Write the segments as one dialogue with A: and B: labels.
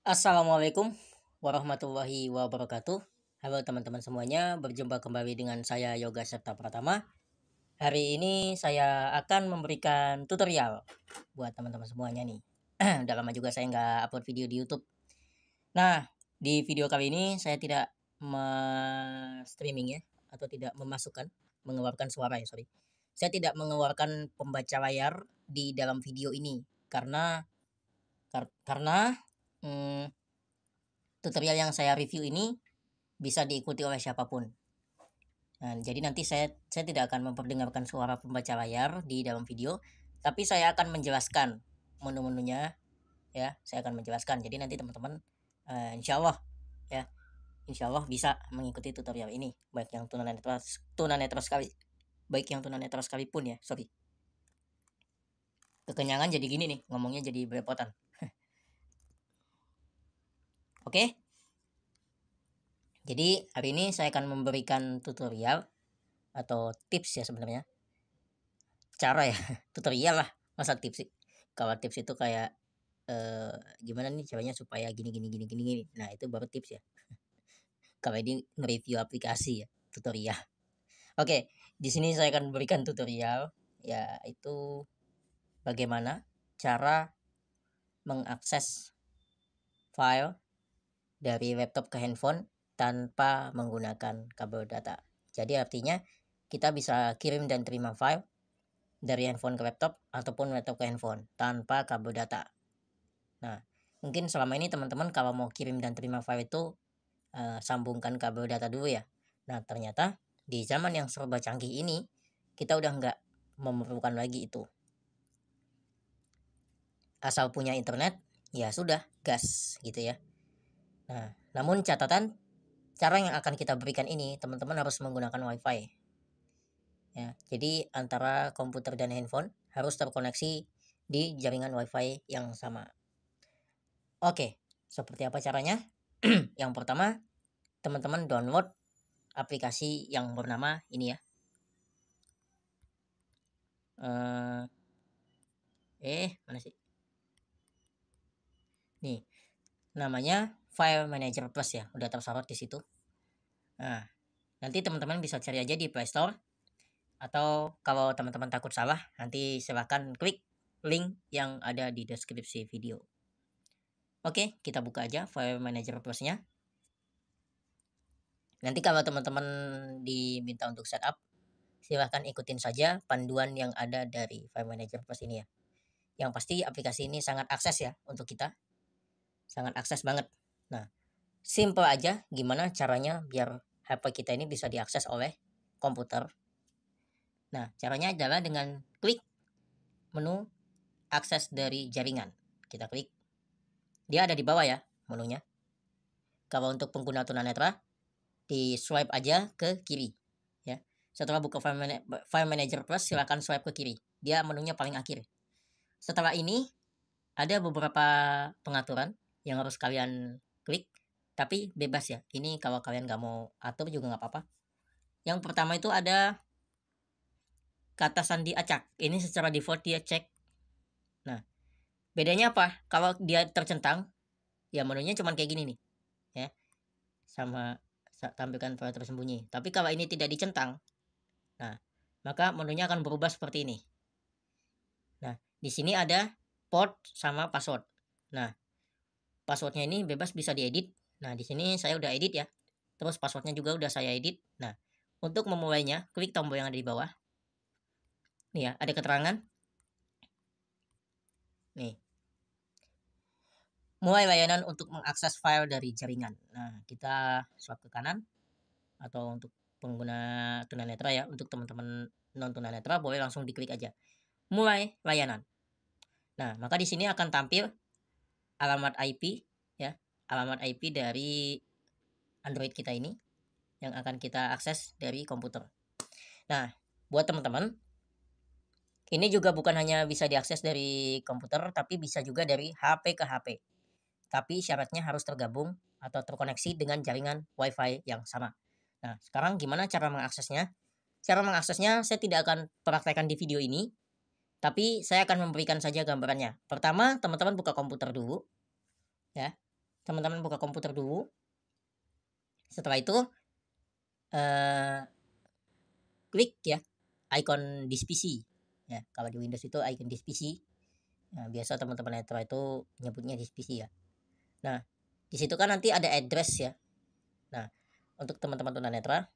A: Assalamualaikum warahmatullahi wabarakatuh. Halo teman-teman semuanya, berjumpa kembali dengan saya Yoga Septa Pratama. Hari ini saya akan memberikan tutorial buat teman-teman semuanya nih. Udah lama juga saya nggak upload video di YouTube. Nah, di video kali ini saya tidak streaming ya, atau tidak mengeluarkan suara ya, sorry. Saya tidak mengeluarkan pembaca layar di dalam video ini karena tutorial yang saya review ini bisa diikuti oleh siapapun. Nah, jadi nanti saya tidak akan memperdengarkan suara pembaca layar di dalam video, tapi saya akan menjelaskan menu-menunya ya. Saya akan menjelaskan. Jadi nanti teman-teman insya Allah bisa mengikuti tutorial ini, baik yang tunanetra sekalipun ya. Sorry. Kekenyangan jadi gini nih, ngomongnya jadi belepotan. Oke. Jadi hari ini saya akan memberikan tutorial atau tips ya sebenarnya. Cara ya, tutorial lah, masa tips sih. Kalau tips itu kayak gimana nih caranya supaya gini. Nah, itu baru tips ya. Kalau ini nge-review aplikasi ya, tutorial. Oke, di sini saya akan memberikan tutorial yaitu bagaimana cara mengakses file dari laptop ke handphone tanpa menggunakan kabel data. Jadi artinya kita bisa kirim dan terima file dari handphone ke laptop ataupun laptop ke handphone tanpa kabel data. Nah, mungkin selama ini teman-teman kalau mau kirim dan terima file itu sambungkan kabel data dulu ya. Nah, ternyata di zaman yang serba canggih ini kita udah nggak memerlukan lagi itu. Asal punya internet, ya sudah, gas gitu ya. Nah, namun catatan, cara yang akan kita berikan ini teman-teman harus menggunakan WiFi. Ya, jadi antara komputer dan handphone harus terkoneksi di jaringan WiFi yang sama. Oke, seperti apa caranya? Yang pertama, teman-teman download aplikasi yang bernama ini ya. Mana sih? Nih, namanya File Manager Plus ya, udah tersorot di situ. Nah, nanti teman-teman bisa cari aja di Play Store, atau kalau teman-teman takut salah, nanti silahkan klik link yang ada di deskripsi video. Oke, kita buka aja File Manager Plus-nya. Nanti kalau teman-teman diminta untuk setup, silahkan ikutin saja panduan yang ada dari File Manager Plus ini ya. Yang pasti aplikasi ini sangat akses ya untuk kita. Sangat akses banget. Nah, simple aja gimana caranya biar HP kita ini bisa diakses oleh komputer. Nah, caranya adalah dengan klik menu akses dari jaringan. Kita klik. Dia ada di bawah ya menunya. Kalau untuk pengguna tunanetra, di swipe aja ke kiri ya. Setelah buka File Manager Plus, silakan swipe ke kiri. Dia menunya paling akhir. Setelah ini ada beberapa pengaturan yang harus kalian klik, tapi bebas ya. Ini kalau kalian nggak mau atur juga nggak apa-apa. Yang pertama itu ada kata sandi acak. Ini secara default dia cek. Nah, bedanya apa? Kalau dia tercentang, ya menunya cuma kayak gini nih ya, sama tampilkan file tersembunyi. Tapi kalau ini tidak dicentang, nah maka menunya akan berubah seperti ini. Nah, di sini ada port sama password. Nah, passwordnya ini bebas bisa diedit. Nah, di sini saya udah edit ya. Terus passwordnya juga udah saya edit. Nah, untuk memulainya, klik tombol yang ada di bawah. Nih ya, ada keterangan. Nih. Mulai layanan untuk mengakses file dari jaringan. Nah, kita swipe ke kanan. Atau untuk pengguna tunanetra ya, untuk teman-teman non tunanetra boleh langsung diklik aja. Mulai layanan. Nah, maka di sini akan tampil alamat IP ya, alamat IP dari Android kita ini yang akan kita akses dari komputer. Nah, buat teman-teman, ini juga bukan hanya bisa diakses dari komputer, tapi bisa juga dari HP ke HP. Tapi syaratnya harus tergabung atau terkoneksi dengan jaringan WiFi yang sama. Nah, sekarang gimana cara mengaksesnya? Cara mengaksesnya saya tidak akan praktekkan di video ini, tapi saya akan memberikan saja gambarannya. Pertama, teman-teman buka komputer dulu ya. teman-teman buka komputer dulu. Setelah itu klik ya icon disk PC ya. Kalau di Windows itu icon disk PC. Nah, biasa teman-teman netra itu nyebutnya disk PC ya. Nah, di situ kan nanti ada address ya. Nah, untuk teman-teman tunanetra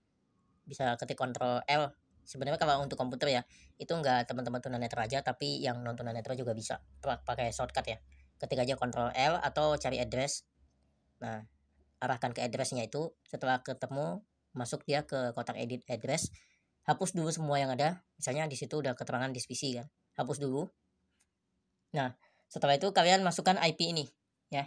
A: bisa ketik Ctrl L. Sebenarnya kalau untuk komputer ya, itu enggak teman-teman tunanetra aja, tapi yang non tunanetra juga bisa pakai shortcut ya. Ketik aja Ctrl L atau cari address. Nah, arahkan ke addressnya itu. Setelah ketemu, masuk dia ke kotak edit address. Hapus dulu semua yang ada. Misalnya di situ udah keterangan disk PC kan. Hapus dulu. Nah, setelah itu kalian masukkan IP ini ya.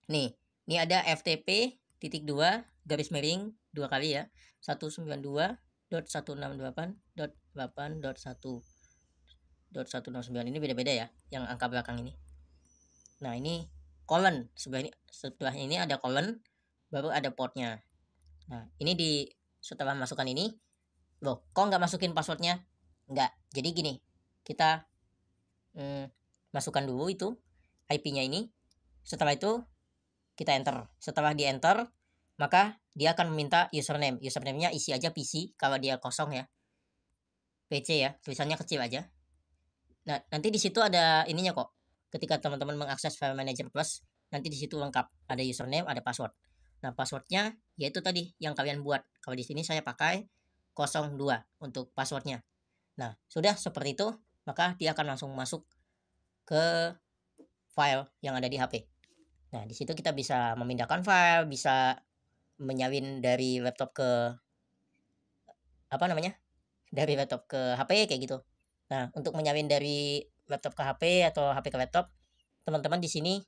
A: Nih, ini ada FTP titik 2 garis miring 2 kali ya. 192.168.8.1.169 ini beda-beda ya yang angka belakang ini. Nah, ini colon. Setelah ini ada colon, baru ada portnya. Nah, ini setelah masukkan ini, loh, kok nggak masukin passwordnya? Nggak. Jadi gini, kita masukkan dulu itu IP-nya ini. Setelah itu kita enter. Setelah di enter, maka dia akan meminta username. Username-nya isi aja PC kalau dia kosong ya. PC ya, tulisannya kecil aja. Nah, nanti di situ ada ininya kok. Ketika teman-teman mengakses File Manager Plus, nanti di situ lengkap. Ada username, ada password. Nah, passwordnya yaitu tadi yang kalian buat. Kalau di sini saya pakai 02 untuk passwordnya. Nah, sudah seperti itu, maka dia akan langsung masuk ke file yang ada di HP. Nah, di situ kita bisa memindahkan file, bisa menyalin dari laptop ke dari laptop ke HP kayak gitu. Nah, untuk menyalin dari laptop ke HP atau HP ke laptop, teman-teman di sini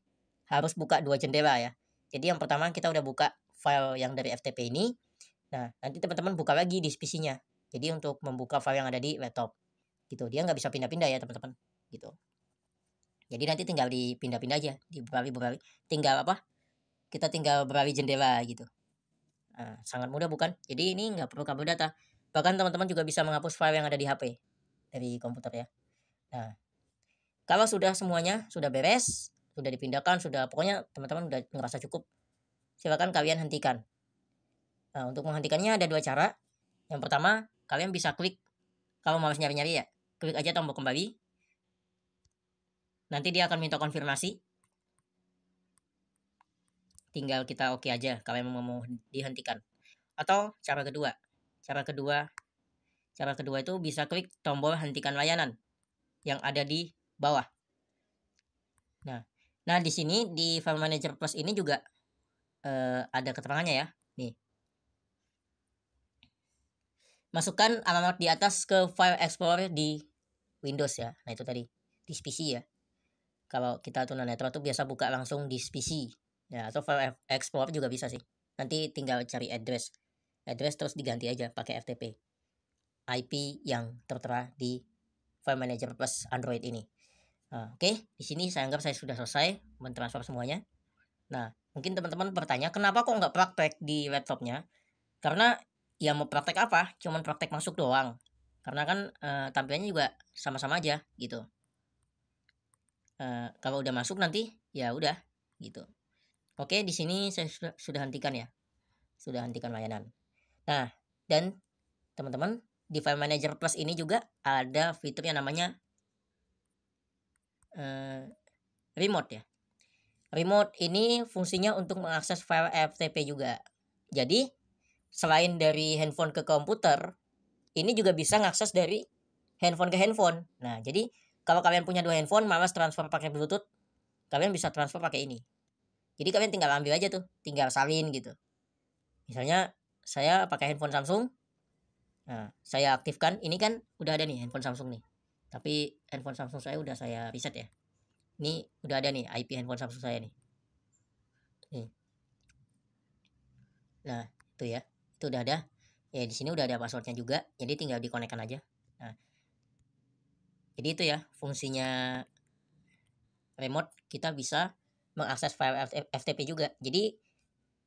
A: harus buka 2 jendela ya. Jadi yang pertama kita udah buka file yang dari FTP ini. Nah, nanti teman-teman buka lagi di PC-nya. Jadi untuk membuka file yang ada di laptop. Gitu. Dia nggak bisa pindah-pindah ya, teman-teman. Gitu. Jadi nanti tinggal dipindah-pindah aja, beralih. Kita tinggal beralih jendela gitu. Nah, sangat mudah bukan? Jadi ini nggak perlu kabel data. Bahkan teman-teman juga bisa menghapus file yang ada di HP dari komputer ya. Nah, kalau sudah semuanya sudah beres, sudah dipindahkan, pokoknya teman-teman udah ngerasa cukup, silakan kalian hentikan. Nah, untuk menghentikannya ada 2 cara. Yang pertama, kalian bisa klik, kalau malas nyari-nyari ya, klik aja tombol kembali. Nanti dia akan minta konfirmasi. Tinggal kita oke aja kalau memang mau dihentikan. Atau cara kedua itu bisa klik tombol hentikan layanan yang ada di bawah. Nah di sini di File Manager Plus ini juga ada keterangannya ya. Nih. Masukkan alamat di atas ke File Explorer di Windows ya. Nah itu tadi disk PC ya. Kalau kita tunanetra tuh biasa buka langsung disk PC. Ya, atau File Explorer juga bisa sih. Nanti tinggal cari address terus diganti aja pakai FTP. IP yang tertera di File Manager Plus Android ini. Nah, oke, di sini saya anggap saya sudah selesai mentransfer semuanya. Nah, mungkin teman-teman bertanya, kenapa kok nggak praktek di laptopnya? Karena ya mau praktek apa? Cuman praktek masuk doang. Karena kan tampilannya juga sama-sama aja gitu. Kalau udah masuk nanti ya udah gitu. Oke, di sini saya sudah hentikan ya. Sudah hentikan layanan. Nah, dan teman-teman di File Manager Plus ini juga ada fitur yang namanya remote ya. Remote ini fungsinya untuk mengakses file FTP juga. Jadi selain dari handphone ke komputer, ini juga bisa mengakses dari handphone ke handphone. Nah, jadi kalau kalian punya 2 handphone malas transfer pakai Bluetooth, kalian bisa transfer pakai ini. Jadi kalian tinggal ambil aja tuh, tinggal salin gitu. Misalnya saya pakai handphone Samsung. Nah, saya aktifkan, ini kan udah ada nih handphone Samsung nih. Tapi handphone Samsung saya udah saya reset ya. Ini udah ada nih IP handphone Samsung saya nih. Nih. Nah, itu ya. Itu udah ada. Ya di sini udah ada passwordnya juga. Jadi tinggal dikonekkan aja. Nah. Jadi itu ya fungsinya remote, kita bisa mengakses file FTP juga. Jadi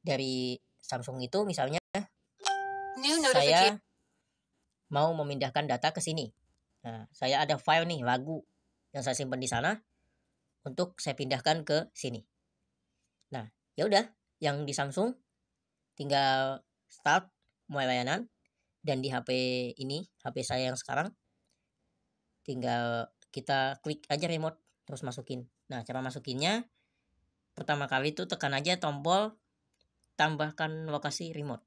A: dari Samsung itu misalnya saya mau memindahkan data ke sini. Nah, saya ada file nih lagu yang saya simpan di sana untuk saya pindahkan ke sini. Ya udah, yang di Samsung tinggal start mulai layanan, dan di HP ini, HP saya yang sekarang, tinggal kita klik aja remote terus masukin. Nah, cara masukinnya pertama kali itu tekan aja tombol tambahkan lokasi remote.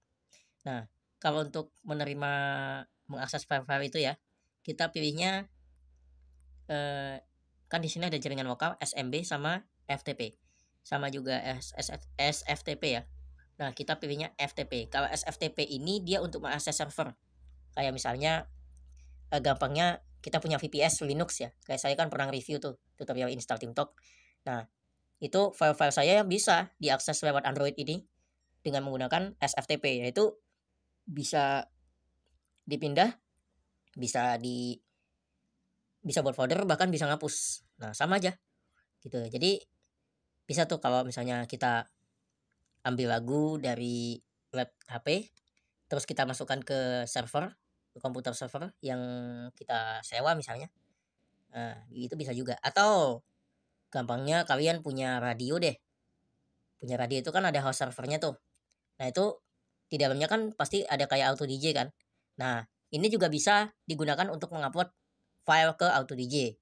A: Nah, kalau untuk menerima mengakses file-file itu ya, kita pilihnya kan di sini ada jaringan lokal SMB sama FTP. Sama juga SFTP ya. Nah, kita pilihnya FTP. Kalau SFTP ini dia untuk mengakses server. Kayak misalnya gampangnya kita punya VPS Linux ya. Kayak saya kan pernah review tuh tutorial install TeamTalk. Nah, itu file-file saya bisa diakses lewat Android ini dengan menggunakan SFTP, yaitu bisa dipindah, bisa buat folder, bahkan bisa ngapus. Nah, sama aja gitu. Jadi bisa tuh kalau misalnya kita ambil lagu dari web HP terus kita masukkan ke server, ke komputer server yang kita sewa misalnya. Nah, itu bisa juga. Atau gampangnya kalian punya radio deh. Punya radio itu kan ada host servernya tuh. Nah, itu di dalamnya kan pasti ada kayak auto DJ kan. Nah, ini juga bisa digunakan untuk mengupload file ke auto DJ.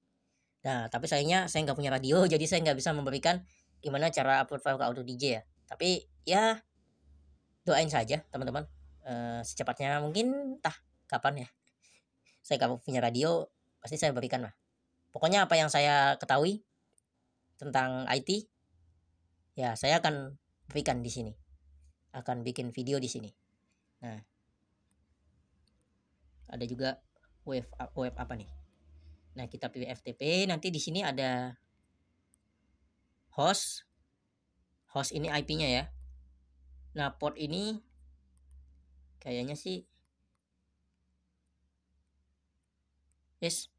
A: Nah, tapi sayangnya saya nggak punya radio, jadi saya nggak bisa memberikan gimana cara upload file ke auto DJ ya. Tapi ya doain saja teman-teman, secepatnya mungkin entah kapan ya. Saya kalau punya radio pasti saya berikan lah. Pokoknya apa yang saya ketahui tentang IT ya saya akan berikan di sini. Akan bikin video di sini. Nah, ada juga web apa nih? Nah, kita pilih FTP, nanti di sini ada host. Host ini IP-nya ya. Nah, port ini kayaknya sih yes.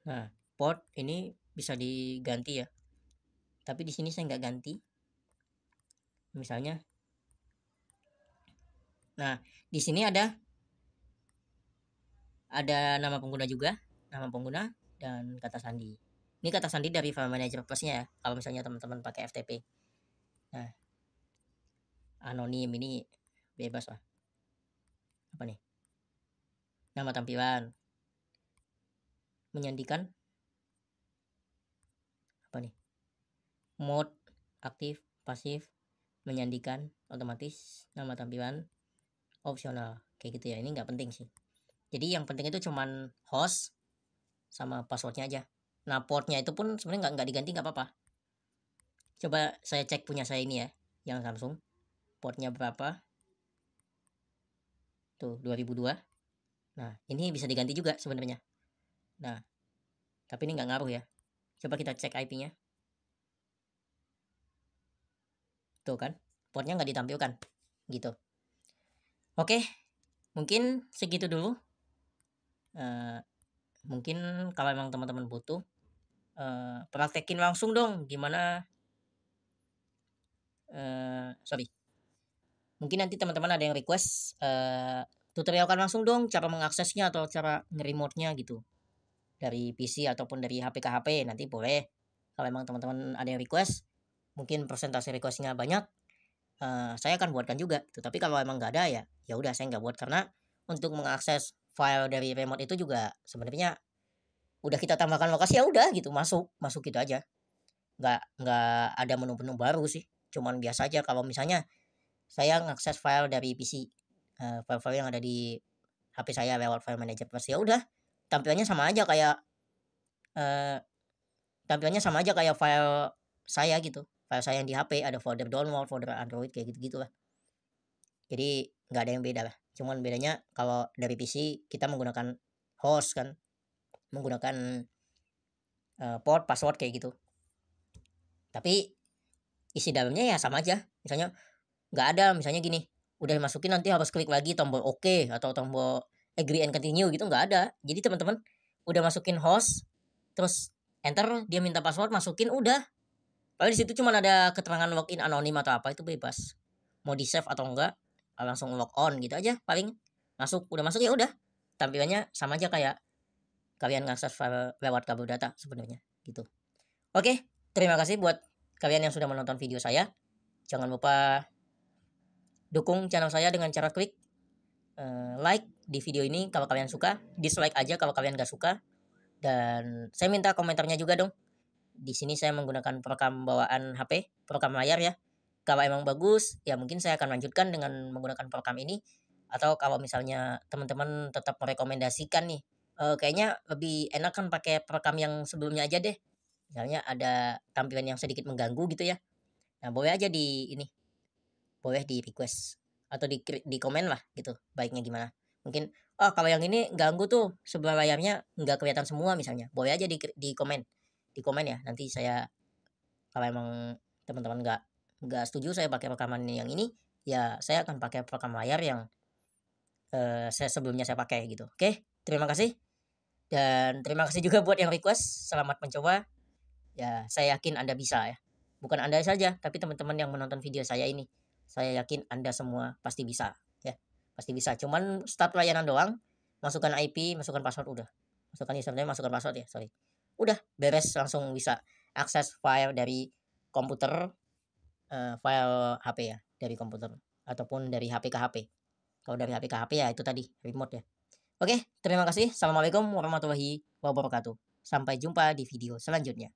A: Nah, port ini bisa diganti ya. Tapi di sini saya nggak ganti. Misalnya. Nah, di sini ada nama pengguna juga, nama pengguna dan kata sandi. Ini kata sandi dari File Manager Plus-nya ya. Kalau misalnya teman-teman pakai FTP. Nah, anonim ini bebas lah. Apa nih? Nama tampilan. Menyandikan. Apa nih? Mode aktif, pasif, menyandikan, otomatis, nama tampilan, opsional. Kayak gitu ya. Ini nggak penting sih. Jadi yang penting itu cuman host sama passwordnya aja. Nah, portnya itu pun sebenarnya nggak diganti, nggak apa-apa. Coba saya cek punya saya ini ya, yang Samsung. Portnya berapa? Tuh, 2002. Nah, ini bisa diganti juga sebenarnya. Nah, tapi ini nggak ngaruh ya. Coba kita cek IP-nya. Tuh kan, portnya nggak ditampilkan. Gitu. Oke, mungkin segitu dulu. Mungkin kalau emang teman-teman butuh, praktekin langsung dong gimana. Sorry. Mungkin nanti teman-teman ada yang request tutorialkan langsung dong cara mengaksesnya atau cara nge-remote-nya gitu. Dari PC ataupun dari HP ke HP nanti boleh. Kalau emang teman-teman ada yang request, mungkin persentase requestnya banyak, saya akan buatkan juga. Tapi kalau emang nggak ada ya udah saya nggak buat, karena untuk mengakses file dari remote itu juga sebenarnya udah kita tambahkan lokasi ya udah gitu, masuk gitu aja. Nggak ada menu-menu baru sih. Cuman biasa aja kalau misalnya saya ngakses file dari PC, file-file yang ada di HP saya lewat File Manager Plus, ya udah tampilannya sama aja kayak file saya gitu. File saya yang di HP ada folder download, folder Android kayak gitu-gitu lah. Jadi nggak ada yang beda lah. Cuman bedanya kalau dari PC kita menggunakan host kan, menggunakan port, password kayak gitu. Tapi isi dalamnya ya sama aja. Misalnya nggak ada, misalnya gini, udah masukin nanti harus klik lagi tombol OK atau tombol agree and continue gitu, nggak ada. Jadi teman-teman udah masukin host, terus enter, dia minta password, masukin, udah. Paling di situ cuma ada keterangan login anonim atau apa, itu bebas. Mau di save atau enggak, langsung log on gitu aja, paling udah masuk ya udah. Tampilannya sama aja kayak kalian ngakses file lewat kabel data sebenarnya gitu. Oke, terima kasih buat kalian yang sudah menonton video saya. Jangan lupa dukung channel saya dengan cara klik like di video ini kalau kalian suka, dislike aja kalau kalian gak suka. Dan saya minta komentarnya juga dong. Di sini saya menggunakan program bawaan HP, program layar ya. Kalau emang bagus, ya mungkin saya akan lanjutkan dengan menggunakan program ini. Atau kalau misalnya teman-teman tetap merekomendasikan nih, kayaknya lebih enak kan pakai program yang sebelumnya aja deh. Misalnya ada tampilan yang sedikit mengganggu gitu ya. Nah, boleh aja di ini, boleh di request atau di komen lah gitu, baiknya gimana. Mungkin, oh kalau yang ini ganggu tuh sebelah layarnya nggak kelihatan semua misalnya. Boleh aja di komen. Di komen ya. Nanti saya kalau emang teman-teman nggak setuju saya pakai rekaman yang ini, ya saya akan pakai program layar yang saya sebelumnya saya pakai gitu. Oke, terima kasih. Dan terima kasih juga buat yang request. Selamat mencoba. Ya, saya yakin Anda bisa ya. Bukan Anda saja, tapi teman-teman yang menonton video saya ini. Saya yakin Anda semua pasti bisa ya. Pasti bisa. Cuman start layanan doang, masukkan IP, masukkan password udah. Masukkan username, masukkan password ya, sorry. Udah beres, langsung bisa akses file dari komputer, file HP ya, dari komputer ataupun dari HP ke HP. Kalau dari HP ke HP ya itu tadi remote ya. Oke, terima kasih. Assalamualaikum warahmatullahi wabarakatuh. Sampai jumpa di video selanjutnya.